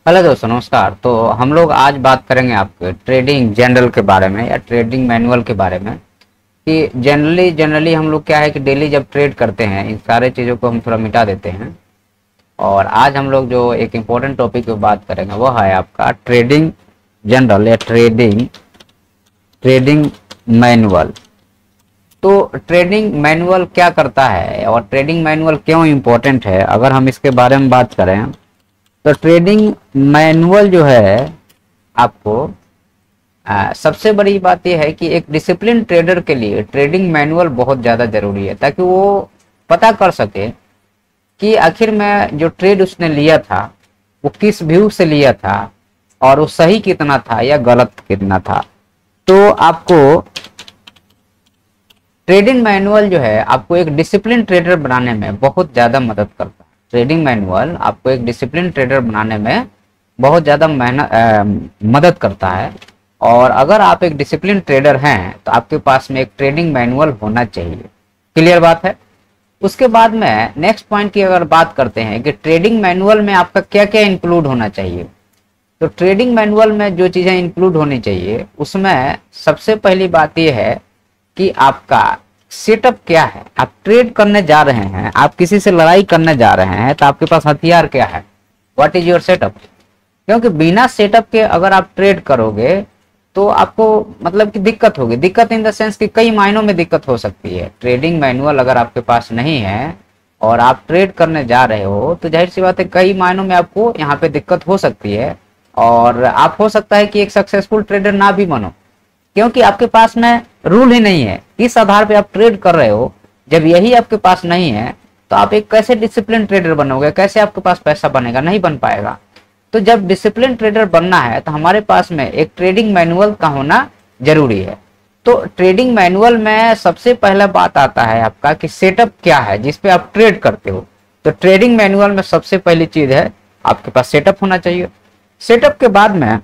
Hello दोस्तों, नमस्कार। तो हम लोग आज बात करेंगे आपके ट्रेडिंग जनरल के बारे में या ट्रेडिंग मैनुअल के बारे में कि जनरली हम लोग क्या है कि डेली जब ट्रेड करते हैं इन सारे चीज़ों को हम थोड़ा मिटा देते हैं। और आज हम लोग जो एक इम्पोर्टेंट टॉपिक पे बात करेंगे वो है आपका ट्रेडिंग जनरल या ट्रेडिंग ट्रेडिंग मैनुअल। तो ट्रेडिंग मैनुअल क्या करता है और ट्रेडिंग मैनुअल क्यों इम्पोर्टेंट है, अगर हम इसके बारे में बात करें तो ट्रेडिंग मैनुअल जो है आपको सबसे बड़ी बात यह है कि एक डिसिप्लिन ट्रेडर के लिए ट्रेडिंग मैनुअल बहुत ज़्यादा ज़रूरी है, ताकि वो पता कर सके कि आखिर में जो ट्रेड उसने लिया था वो किस व्यू से लिया था और वो सही कितना था या गलत कितना था। तो आपको ट्रेडिंग मैनुअल जो है आपको एक डिसिप्लिन ट्रेडर बनाने में बहुत ज़्यादा मदद करता है। ट्रेडिंग मैनुअल आपको एक डिसिप्लिन ट्रेडर बनाने में बहुत ज़्यादा मदद करता है। और अगर आप एक डिसिप्लिन ट्रेडर हैं तो आपके पास में एक ट्रेडिंग मैनुअल होना चाहिए। क्लियर बात है। उसके बाद में नेक्स्ट पॉइंट की अगर बात करते हैं कि ट्रेडिंग मैनुअल में आपका क्या क्या इंक्लूड होना चाहिए, तो ट्रेडिंग मैनुअल में जो चीज़ें इंक्लूड होनी चाहिए उसमें सबसे पहली बात यह है कि आपका सेटअप क्या है। आप ट्रेड करने जा रहे हैं, आप किसी से लड़ाई करने जा रहे हैं, तो आपके पास हथियार क्या है, व्हाट इज योर सेटअप। क्योंकि बिना सेटअप के अगर आप ट्रेड करोगे तो आपको मतलब कि दिक्कत होगी। दिक्कत इन द सेंस कि कई मायनों में दिक्कत हो सकती है। ट्रेडिंग मैनुअल अगर आपके पास नहीं है और आप ट्रेड करने जा रहे हो तो जाहिर सी बात है कई मायनों में आपको यहाँ पे दिक्कत हो सकती है और आप हो सकता है कि एक सक्सेसफुल ट्रेडर ना भी बनो, क्योंकि आपके पास में रूल ही नहीं है। इस आधार पे आप ट्रेड कर रहे हो। जब यही आपके पास नहीं है तो आप एक कैसे डिसिप्लिन ट्रेडर बनोगे, कैसे आपके पास पैसा बनेगा, नहीं बन पाएगा। तो जब डिसिप्लिन ट्रेडर बनना है तो हमारे पास में एक ट्रेडिंग मैनुअल का होना जरूरी है। तो ट्रेडिंग मैनुअल में सबसे पहला बात आता है आपका कि सेटअप क्या है जिस पे आप ट्रेड करते हो। तो ट्रेडिंग मैनुअल में सबसे पहली चीज है आपके पास सेटअप होना चाहिए। सेटअप के बाद में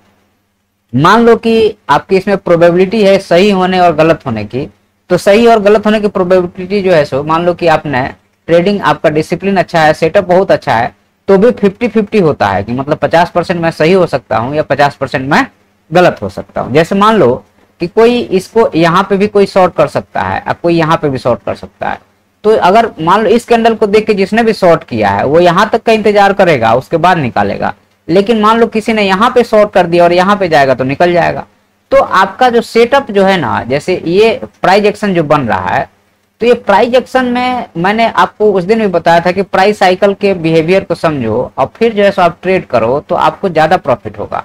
मान लो कि आपकी इसमें प्रोबेबिलिटी है सही होने और गलत होने की, तो सही और गलत होने की प्रोबेबिलिटी जो है सो मान लो कि आपने ट्रेडिंग, आपका डिसिप्लिन अच्छा है, सेटअप बहुत अच्छा है, तो भी 50-50 होता है कि मतलब 50% मैं सही हो सकता हूँ या 50% मैं गलत हो सकता हूँ। जैसे मान लो कि कोई इसको यहाँ पे भी कोई शॉर्ट कर सकता है और कोई यहाँ पे भी शॉर्ट कर सकता है। तो अगर मान लो इस कैंडल को देख के जिसने भी शॉर्ट किया है वो यहाँ तक का इंतजार करेगा, उसके बाद निकालेगा। लेकिन मान लो किसी ने यहाँ पे शॉर्ट कर दिया और यहाँ पे जाएगा तो निकल जाएगा। तो आपका जो सेटअप जो है ना, जैसे ये प्राइस एक्शन जो बन रहा है, तो ये प्राइस एक्शन में मैंने आपको उस दिन भी बताया था कि प्राइस साइकिल के बिहेवियर को समझो और फिर जो है सो आप ट्रेड करो तो आपको ज्यादा प्रॉफिट होगा।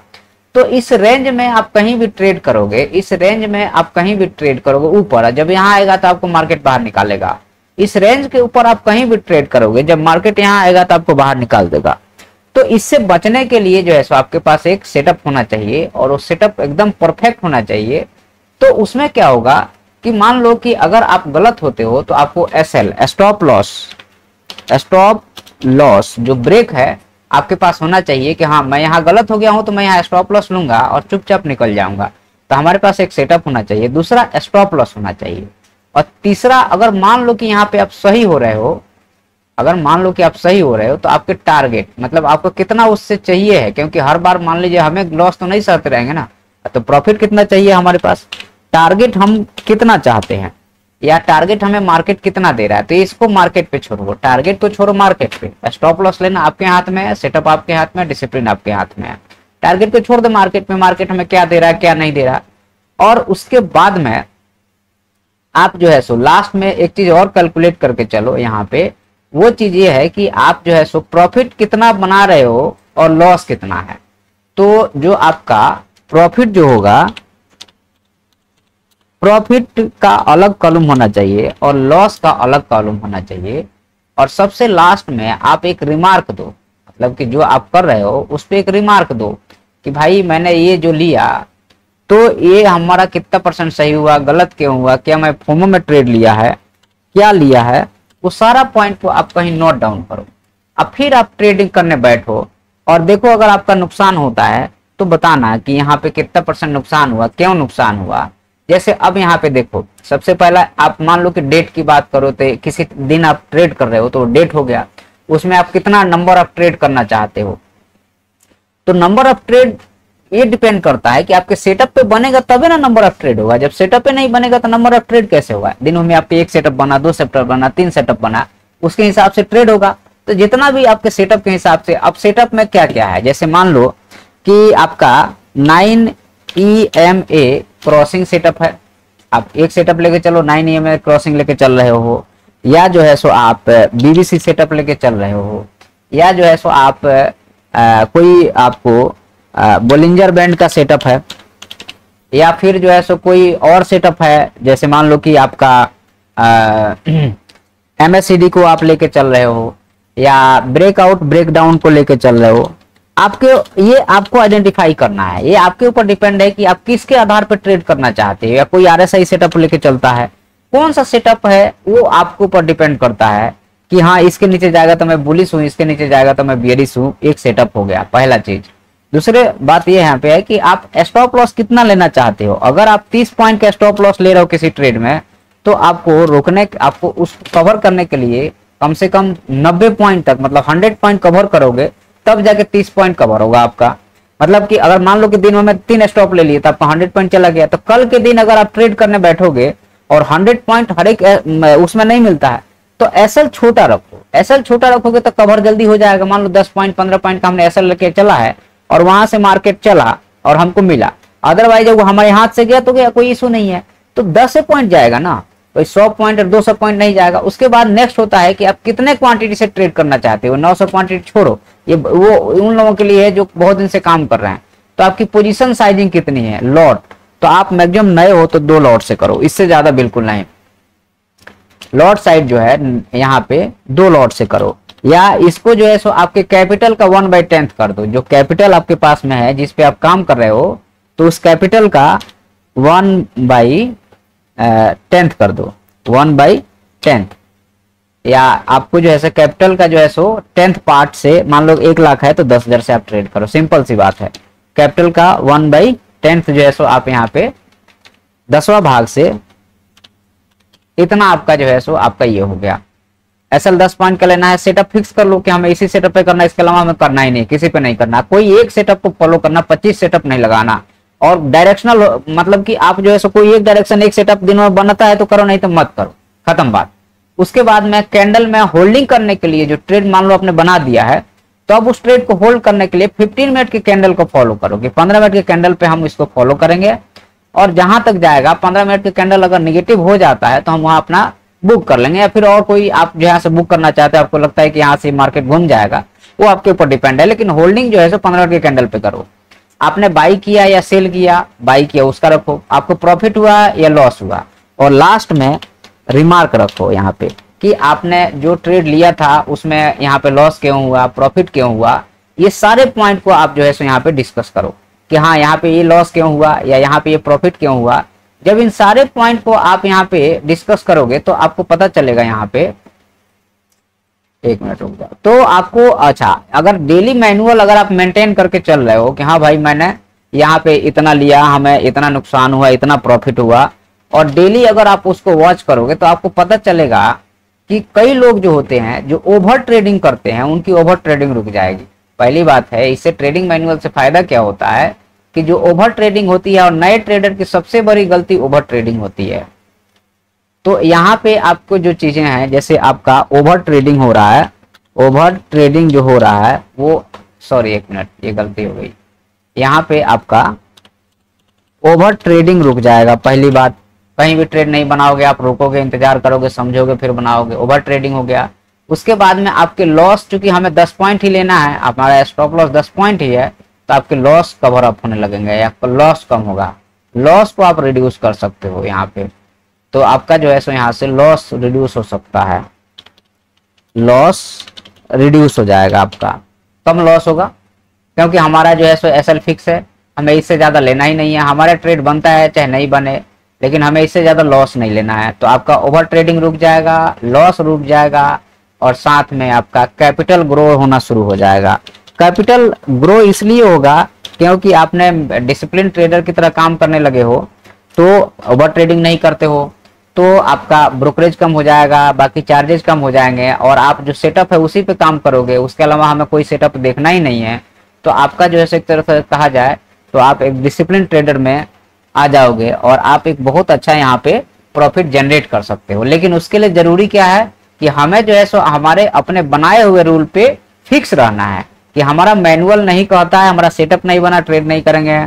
तो इस रेंज में आप कहीं भी ट्रेड करोगे, इस रेंज में आप कहीं भी ट्रेड करोगे ऊपर, जब यहाँ आएगा तो आपको मार्केट बाहर निकालेगा। इस रेंज के ऊपर आप कहीं भी ट्रेड करोगे, जब मार्केट यहाँ आएगा तो आपको बाहर निकाल देगा। तो इससे बचने के लिए जो है सो आपके पास एक सेटअप होना चाहिए और वो सेटअप एकदम परफेक्ट होना चाहिए। तो उसमें क्या होगा कि मान लो कि अगर आप गलत होते हो तो आपको एसएल, स्टॉप लॉस जो ब्रेक है आपके पास होना चाहिए कि हाँ मैं यहाँ गलत हो गया हूँ तो मैं यहाँ स्टॉप लॉस लूंगा और चुपचाप निकल जाऊंगा। तो हमारे पास एक सेटअप होना चाहिए। दूसरा, स्टॉप लॉस होना चाहिए। और तीसरा, अगर मान लो कि यहाँ पे आप सही हो रहे हो, अगर मान लो कि आप सही हो रहे हो तो आपके टारगेट मतलब आपको कितना उससे चाहिए है, क्योंकि हर बार मान लीजिए हमें लॉस तो नहीं सहते रहेंगे ना, तो प्रॉफिट कितना चाहिए हमारे पास, टारगेट हम कितना चाहते हैं या टारगेट हमें मार्केट कितना दे रहा है, तो इसको मार्केट पे छोड़ो, टारगेट को छोड़ो मार्केट पे। स्टॉप लॉस लेना आपके हाथ में है, सेटअप आपके हाथ में है, डिसिप्लिन आपके हाथ में है। टारगेट को छोड़ दो मार्केट पे, मार्केट हमें क्या दे रहा है क्या नहीं दे रहा। और उसके बाद में आप जो है सो लास्ट में एक चीज और कैलकुलेट करके चलो यहाँ पे, वो चीज ये है कि आप जो है सो प्रॉफिट कितना बना रहे हो और लॉस कितना है। तो जो आपका प्रॉफिट जो होगा, प्रॉफिट का अलग कॉलम होना चाहिए और लॉस का अलग कॉलम होना चाहिए। और सबसे लास्ट में आप एक रिमार्क दो, मतलब कि जो आप कर रहे हो उस पर एक रिमार्क दो कि भाई मैंने ये जो लिया तो ये हमारा कितना परसेंट सही हुआ, गलत क्यों हुआ, क्या मैं फोमो में ट्रेड लिया है, क्या लिया है, वो सारा पॉइंट को आप कहीं नोट डाउन करो। अब फिर आप ट्रेडिंग करने बैठो और देखो अगर आपका नुकसान होता है तो बताना कि यहाँ पे कितना परसेंट नुकसान हुआ, क्यों नुकसान हुआ। जैसे अब यहाँ पे देखो, सबसे पहला आप मान लो कि डेट की बात करो तो किसी दिन आप ट्रेड कर रहे हो तो डेट हो गया, उसमें आप कितना नंबर ऑफ ट्रेड करना चाहते हो। तो नंबर ऑफ ट्रेड ये डिपेंड करता है कि आपके सेटअप पे बनेगा तभी ना नंबर ऑफ ट्रेड होगा। जब सेटअप पे नहीं बनेगा तो नंबर ऑफ ट्रेड कैसे होगा? दिन में आपके एक सेटअप बना, 2 सेटअप बना, 3 सेटअप बना, उसके हिसाब से ट्रेड होगा। तो जितना भी आपके सेटअप के हिसाब से, अब सेटअप में क्या क्या है, जैसे मान लो कि आपका 9 EMA क्रॉसिंग सेटअप है, आप एक सेटअप लेके चलो 9 EMA क्रॉसिंग लेके चल रहे हो, या जो है सो आप BBC सेटअप लेके चल रहे हो, या जो है सो आप कोई आपको बोलिंजर बैंड का सेटअप है, या फिर जो है सो कोई और सेटअप है, जैसे मान लो कि आपका MACD को आप लेके चल रहे हो, या ब्रेकआउट ब्रेकडाउन को लेके चल रहे हो। आपके ये आपको आइडेंटिफाई करना है, ये आपके ऊपर डिपेंड है कि आप किसके आधार पर ट्रेड करना चाहते हो। या कोई RSI सेटअप लेके चलता है, कौन सा सेटअप है वो आपके ऊपर डिपेंड करता है कि हाँ इसके नीचे जाएगा तो मैं बुलिश हूँ, इसके नीचे जाएगा तो मैं बेयरिश हूँ। एक सेटअप हो गया पहला चीज। दूसरे बात ये यहाँ पे है कि आप स्टॉप लॉस कितना लेना चाहते हो। अगर आप 30 पॉइंट का स्टॉप लॉस ले रहे हो किसी ट्रेड में, तो आपको रोकने, आपको उस कवर करने के लिए कम से कम 90 पॉइंट तक, मतलब 100 पॉइंट कवर करोगे तब जाके 30 पॉइंट कवर होगा आपका। मतलब कि अगर मान लो कि दिन में 3 स्टॉप ले लिए तो आपका 100 पॉइंट चला गया, तो कल के दिन अगर आप ट्रेड करने बैठोगे और 100 पॉइंट हर एक उसमें नहीं मिलता है, तो एसएल छोटा रखो। एसएल छोटा रखोगे तो कवर जल्दी हो जाएगा। मान लो 10 पॉइंट 15 पॉइंट का हमने एसएल लेके चला है और वहां से मार्केट चला और हमको मिला, अदरवाइज जब वो हमारे हाथ से गया तो गया, कोई इशू नहीं है, तो 10 पॉइंट जाएगा ना, कोई 100 पॉइंट और 200 पॉइंट नहीं जाएगा। उसके बाद नेक्स्ट होता है कि आप कितने क्वांटिटी से ट्रेड करना चाहते हो। 900 क्वांटिटी छोड़ो, ये वो उन लोगों के लिए है जो बहुत दिन से काम कर रहे हैं। तो आपकी पोजीशन साइजिंग कितनी है, लॉट, तो आप मैक्सिमम नए हो तो 2 लॉट से करो, इससे ज्यादा बिल्कुल नहीं। लॉट साइज जो है यहाँ पे 2 लॉट से करो, या इसको जो है सो आपके कैपिटल का 1/10 कर दो। जो कैपिटल आपके पास में है जिस पे आप काम कर रहे हो, तो उस कैपिटल का 1/10 कर दो, 1/10। या आपको जो है कैपिटल का जो है सो 10th पार्ट से, मान लो 1 लाख है तो 10,000 से आप ट्रेड करो, सिंपल सी बात है। कैपिटल का 1/10 जो है सो आप यहाँ पे 10वां भाग से इतना आपका जो है सो आपका ये हो गया। एसएल 10 पॉइंट का लेना है, सेटअप फिक्स कर लो कि हमें इसी सेटअप पे करना है, इसके अलावा हमें करना ही नहीं, किसी पे नहीं करना। कोई एक सेटअप को फॉलो करना, 25 सेटअप नहीं लगाना। और डायरेक्शनल, मतलब कि आप जो है सो कोई एक डायरेक्शन एक सेटअप दिन में बनता है तो करो, नहीं तो मत करो, खत्म बात। उसके बाद में कैंडल में होल्डिंग करने के लिए जो ट्रेड मान लो आपने बना दिया है, तो अब उस ट्रेड को होल्ड करने के लिए 15 मिनट के कैंडल को फॉलो करोगे। 15 मिनट के कैंडल पे हम इसको फॉलो करेंगे और जहां तक जाएगा 15 मिनट के कैंडल अगर नेगेटिव हो जाता है तो हम वहां अपना बुक कर लेंगे, या फिर और कोई आप जहां से बुक करना चाहते हैं, आपको लगता है कि यहाँ से मार्केट घूम जाएगा, वो आपके ऊपर डिपेंड है। लेकिन होल्डिंग जो है सो 15 मिनट के कैंडल पे करो। आपने बाई किया या सेल किया, बाई किया उसका रखो, आपको प्रॉफिट हुआ या लॉस हुआ, और लास्ट में रिमार्क रखो यहाँ पे कि आपने जो ट्रेड लिया था उसमें यहाँ पे लॉस क्यों हुआ, प्रॉफिट क्यों हुआ। ये सारे पॉइंट को आप जो है सो यहाँ पे डिस्कस करो कि हाँ यहाँ पे ये लॉस क्यों हुआ या यहाँ पे ये प्रॉफिट क्यों हुआ। जब इन सारे पॉइंट को आप यहाँ पे डिस्कस करोगे तो आपको पता चलेगा, यहाँ पे 1 मिनट रुक जाओ, तो आपको, अच्छा अगर डेली मैनुअल अगर आप मेंटेन करके चल रहे हो कि हाँ भाई मैंने यहाँ पे इतना लिया, हमें इतना नुकसान हुआ, इतना प्रॉफिट हुआ, और डेली अगर आप उसको वॉच करोगे तो आपको पता चलेगा कि कई लोग जो होते हैं जो ओवर ट्रेडिंग करते हैं, उनकी ओवर ट्रेडिंग रुक जाएगी। पहली बात है, इससे ट्रेडिंग मैनुअल से फायदा क्या होता है कि जो ओवर ट्रेडिंग होती है, और नए ट्रेडर की सबसे बड़ी गलती ओवर ट्रेडिंग होती है। तो यहाँ पे आपको जो चीजें हैं, जैसे आपका ओवर ट्रेडिंग हो रहा है, ओवर ट्रेडिंग जो हो रहा है वो, सॉरी 1 मिनट ये गलती हो गई, यहाँ पे आपका ओवर ट्रेडिंग रुक जाएगा। पहली बात, कहीं भी ट्रेड नहीं बनाओगे, आप रोकोगे, इंतजार करोगे, समझोगे, फिर बनाओगे, ओवर ट्रेडिंग हो गया। उसके बाद में आपके लॉस, चूंकि हमें 10 पॉइंट ही लेना है, हमारा स्टॉप लॉस 10 पॉइंट ही है, तो आपके लॉस कवर अप होने लगेंगे या आपका लॉस कम होगा। लॉस को आप रिड्यूस कर सकते हो यहाँ पे, तो आपका जो है सो यहाँ से लॉस रिड्यूस हो सकता है, लॉस रिड्यूस हो जाएगा, आपका कम लॉस होगा, क्योंकि हमारा जो है सो एसएल फिक्स है, हमें इससे ज्यादा लेना ही नहीं है। हमारा ट्रेड बनता है चाहे नहीं बने, लेकिन हमें इससे ज्यादा लॉस नहीं लेना है। तो आपका ओवर ट्रेडिंग रुक जाएगा, लॉस रुक जाएगा, और साथ में आपका कैपिटल ग्रो होना शुरू हो जाएगा। कैपिटल ग्रो इसलिए होगा क्योंकि आपने डिसिप्लिन ट्रेडर की तरह काम करने लगे हो, तो ओवर ट्रेडिंग नहीं करते हो, तो आपका ब्रोकरेज कम हो जाएगा, बाकी चार्जेस कम हो जाएंगे, और आप जो सेटअप है उसी पे काम करोगे। उसके अलावा हमें कोई सेटअप देखना ही नहीं है, तो आपका जो है एक तरह से कहा जाए तो आप एक डिसिप्लिन ट्रेडर में आ जाओगे और आप एक बहुत अच्छा यहाँ पे प्रॉफिट जनरेट कर सकते हो। लेकिन उसके लिए जरूरी क्या है कि हमें जो है सो हमारे अपने बनाए हुए रूल पे फिक्स रहना है कि हमारा मैनुअल नहीं कहता है, हमारा सेटअप नहीं बना ट्रेड नहीं करेंगे,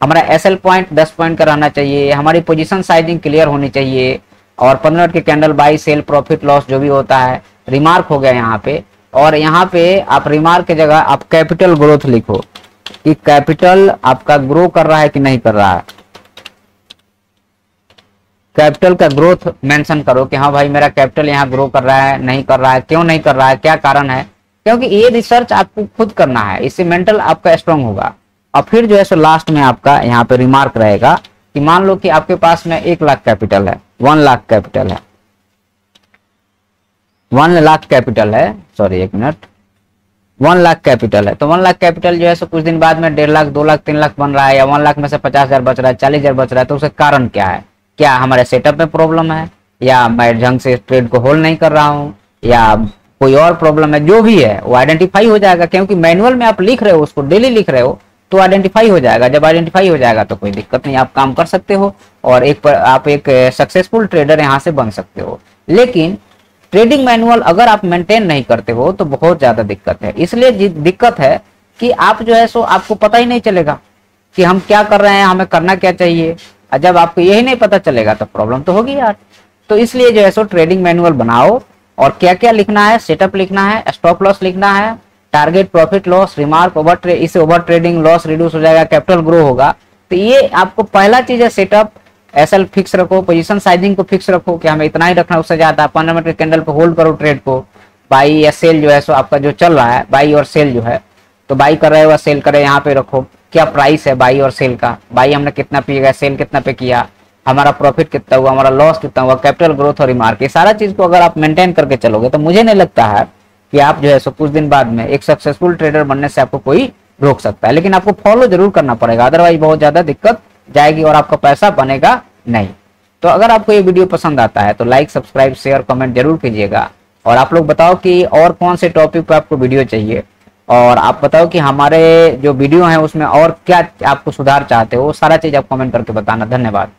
हमारा एसएल पॉइंट 10 पॉइंट का रहना चाहिए, हमारी पोजीशन साइजिंग क्लियर होनी चाहिए, और 15 मिनट के candle by sale profit loss जो भी होता है रिमार्क हो गया यहाँ पे। और यहाँ पे आप रिमार्क की जगह आप कैपिटल ग्रोथ लिखो कि कैपिटल आपका ग्रो कर रहा है कि नहीं कर रहा है। कैपिटल का ग्रोथ मेंशन करो कि हाँ भाई मेरा कैपिटल यहाँ ग्रो कर रहा है, नहीं कर रहा है, क्यों नहीं कर रहा है, क्या कारण है, क्योंकि ये रिसर्च आपको खुद करना है, इससे मेंटल आपका स्ट्रांग होगा। और फिर जो है सो लास्ट में आपका यहाँ पे रिमार्क रहेगा कि मान लो कि आपके पास में 1 लाख कैपिटल है, 1 लाख कैपिटल है, 1 लाख कैपिटल है, सॉरी 1 मिनट, 1 लाख कैपिटल है। तो 1 लाख कैपिटल जो है सो कुछ दिन बाद में 1.5 लाख, 2 लाख, 3 लाख बन रहा है, या 1 लाख में से 50,000 बच रहा है, 40,000 बच रहा है, तो उसका कारण क्या है? क्या हमारे सेटअप में प्रॉब्लम है, या मैं ढंग से ट्रेड को होल्ड नहीं कर रहा हूँ, या कोई और प्रॉब्लम है? जो भी है वो आइडेंटिफाई हो जाएगा, क्योंकि मैनुअल में आप लिख रहे हो, उसको डेली लिख रहे हो तो आइडेंटिफाई हो जाएगा। जब आइडेंटिफाई हो जाएगा तो कोई दिक्कत नहीं, आप काम कर सकते हो और आप एक सक्सेसफुल ट्रेडर यहाँ से बन सकते हो। लेकिन ट्रेडिंग मैनुअल अगर आप मेंटेन नहीं करते हो तो बहुत ज्यादा दिक्कत है। इसलिए दिक्कत है कि आप जो है सो आपको पता ही नहीं चलेगा कि हम क्या कर रहे हैं, हमें करना क्या चाहिए। जब आपको यही नहीं पता चलेगा तो प्रॉब्लम तो होगी यार। तो इसलिए जो है सो ट्रेडिंग मैनुअल बनाओ, और क्या क्या लिखना है, सेटअप लिखना है, स्टॉप लॉस लिखना है, टारगेट, प्रॉफिट लॉस, रिमार्क, इससे ओवर ट्रेडिंग लॉस रिड्यूस हो जाएगा, कैपिटल ग्रो होगा। तो ये आपको पहला चीज है सेटअप, एसएल फिक्स रखो, पोजीशन साइजिंग को फिक्स रखो कि हमें इतना ही रखना, उससे ज्यादा 15 मिनट के कैंडल पे होल्ड करो ट्रेड को। बाई या सेल जो है सो आपका जो चल रहा है, बाई और सेल जो है, तो बाई कर रहे हो सेल करे, यहाँ पे रखो क्या प्राइस है बाई और सेल का, बाई हमने कितना पे किया, सेल कितना पे किया, हमारा प्रॉफिट कितना हुआ, हमारा लॉस कितना हुआ, कैपिटल ग्रोथ और रिमार्क, ये सारा चीज को अगर आप मेंटेन करके चलोगे तो मुझे नहीं लगता है कि आप जो है सो कुछ दिन बाद में एक सक्सेसफुल ट्रेडर बनने से आपको कोई रोक सकता है। लेकिन आपको फॉलो जरूर करना पड़ेगा, अदरवाइज बहुत ज्यादा दिक्कत जाएगी और आपका पैसा बनेगा नहीं। तो अगर आपको ये वीडियो पसंद आता है तो लाइक, सब्सक्राइब, शेयर, कमेंट जरूर कीजिएगा। और आप लोग बताओ कि और कौन से टॉपिक पे आपको वीडियो चाहिए, और आप बताओ कि हमारे जो वीडियो है उसमें और क्या आपको सुधार चाहते हो, सारा चीज आप कमेंट करके बताना। धन्यवाद।